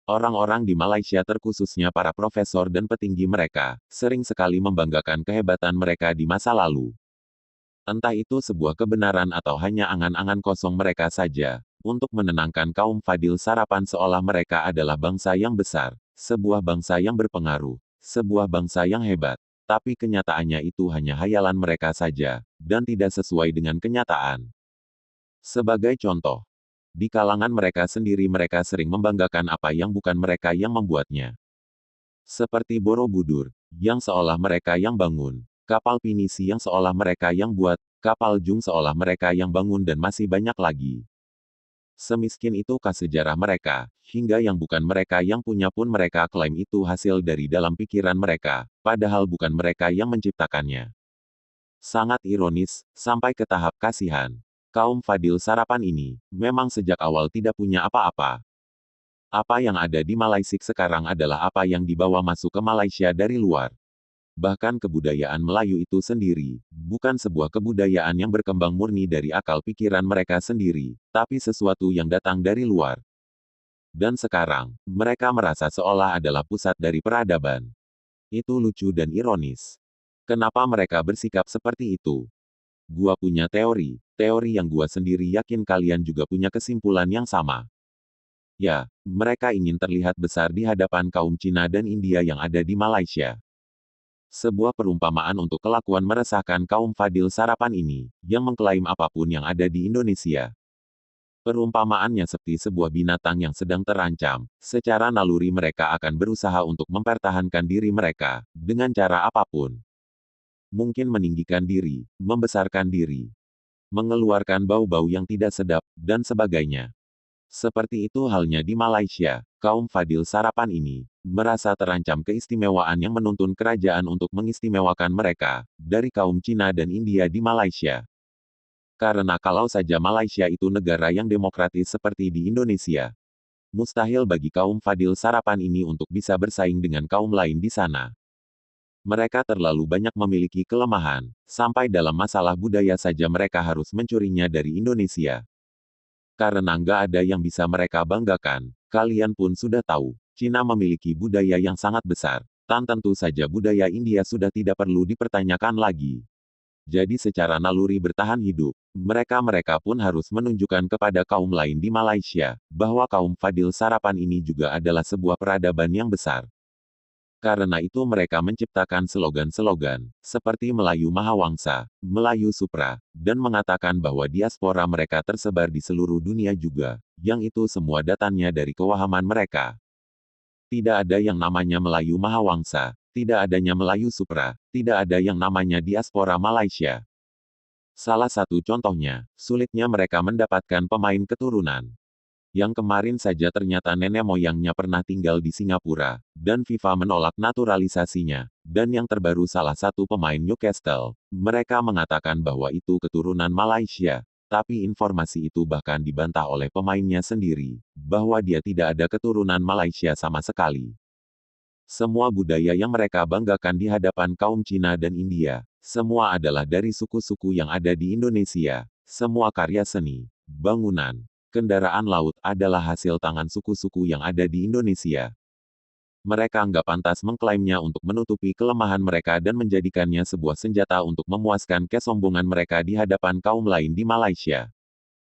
Orang-orang di Malaysia terkhususnya para profesor dan petinggi mereka, sering sekali membanggakan kehebatan mereka di masa lalu. Entah itu sebuah kebenaran atau hanya angan-angan kosong mereka saja, untuk menenangkan kaum Fadil Sarapan seolah mereka adalah bangsa yang besar, sebuah bangsa yang berpengaruh, sebuah bangsa yang hebat. Tapi kenyataannya itu hanya hayalan mereka saja, dan tidak sesuai dengan kenyataan. Sebagai contoh, di kalangan mereka sendiri mereka sering membanggakan apa yang bukan mereka yang membuatnya. Seperti Borobudur, yang seolah mereka yang bangun, kapal pinisi yang seolah mereka yang buat, kapal Jung seolah mereka yang bangun dan masih banyak lagi. Semiskin itukah sejarah mereka, hingga yang bukan mereka yang punya pun mereka klaim itu hasil dari dalam pikiran mereka, padahal bukan mereka yang menciptakannya. Sangat ironis, sampai ke tahap kasihan. Kaum Fadil Sarapan ini, memang sejak awal tidak punya apa-apa. Apa yang ada di Malaysia sekarang adalah apa yang dibawa masuk ke Malaysia dari luar. Bahkan kebudayaan Melayu itu sendiri, bukan sebuah kebudayaan yang berkembang murni dari akal pikiran mereka sendiri, tapi sesuatu yang datang dari luar. Dan sekarang, mereka merasa seolah adalah pusat dari peradaban. Itu lucu dan ironis. Kenapa mereka bersikap seperti itu? Gua punya teori yang gua sendiri yakin kalian juga punya kesimpulan yang sama. Ya, mereka ingin terlihat besar di hadapan kaum Cina dan India yang ada di Malaysia. Sebuah perumpamaan untuk kelakuan meresahkan kaum Fadil Sarapan ini, yang mengklaim apapun yang ada di Indonesia. Perumpamaannya seperti sebuah binatang yang sedang terancam, secara naluri mereka akan berusaha untuk mempertahankan diri mereka, dengan cara apapun. Mungkin meninggikan diri, membesarkan diri, mengeluarkan bau-bau yang tidak sedap, dan sebagainya. Seperti itu halnya di Malaysia, kaum Fadil Sarapan ini, merasa terancam keistimewaan yang menuntun kerajaan untuk mengistimewakan mereka, dari kaum Cina dan India di Malaysia. Karena kalau saja Malaysia itu negara yang demokratis seperti di Indonesia, mustahil bagi kaum Fadil Sarapan ini untuk bisa bersaing dengan kaum lain di sana. Mereka terlalu banyak memiliki kelemahan, sampai dalam masalah budaya saja mereka harus mencurinya dari Indonesia. Karena nggak ada yang bisa mereka banggakan, kalian pun sudah tahu, Cina memiliki budaya yang sangat besar, dan tentu saja budaya India sudah tidak perlu dipertanyakan lagi. Jadi secara naluri bertahan hidup, mereka pun harus menunjukkan kepada kaum lain di Malaysia, bahwa kaum Fadil Sarapan ini juga adalah sebuah peradaban yang besar. Karena itu mereka menciptakan slogan-slogan, seperti Melayu Mahawangsa, Melayu Supra, dan mengatakan bahwa diaspora mereka tersebar di seluruh dunia juga, yang itu semua datangnya dari kewahaman mereka. Tidak ada yang namanya Melayu Mahawangsa, tidak adanya Melayu Supra, tidak ada yang namanya diaspora Malaysia. Salah satu contohnya, sulitnya mereka mendapatkan pemain keturunan. Yang kemarin saja ternyata nenek moyangnya pernah tinggal di Singapura, dan FIFA menolak naturalisasinya. Dan yang terbaru salah satu pemain Newcastle, mereka mengatakan bahwa itu keturunan Malaysia. Tapi informasi itu bahkan dibantah oleh pemainnya sendiri, bahwa dia tidak ada keturunan Malaysia sama sekali. Semua budaya yang mereka banggakan di hadapan kaum Cina dan India, semua adalah dari suku-suku yang ada di Indonesia. Semua karya seni, bangunan, kendaraan laut adalah hasil tangan suku-suku yang ada di Indonesia. Mereka nggak pantas mengklaimnya untuk menutupi kelemahan mereka dan menjadikannya sebuah senjata untuk memuaskan kesombongan mereka di hadapan kaum lain di Malaysia.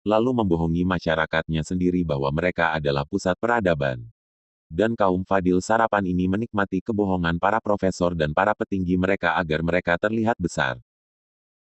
Lalu membohongi masyarakatnya sendiri bahwa mereka adalah pusat peradaban. Dan kaum Fadil Sarapan ini menikmati kebohongan para profesor dan para petinggi mereka agar mereka terlihat besar.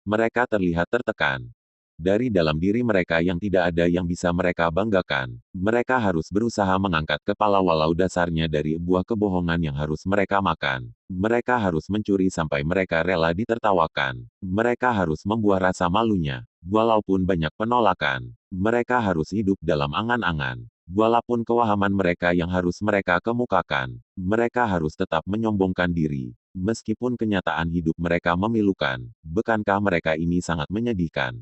Mereka terlihat tertekan. Dari dalam diri mereka yang tidak ada yang bisa mereka banggakan, mereka harus berusaha mengangkat kepala walau dasarnya dari buah kebohongan yang harus mereka makan. Mereka harus mencuri sampai mereka rela ditertawakan. Mereka harus membuah rasa malunya. Walaupun banyak penolakan, mereka harus hidup dalam angan-angan. Walaupun kewahaman mereka yang harus mereka kemukakan, mereka harus tetap menyombongkan diri. Meskipun kenyataan hidup mereka memilukan, bukankah mereka ini sangat menyedihkan?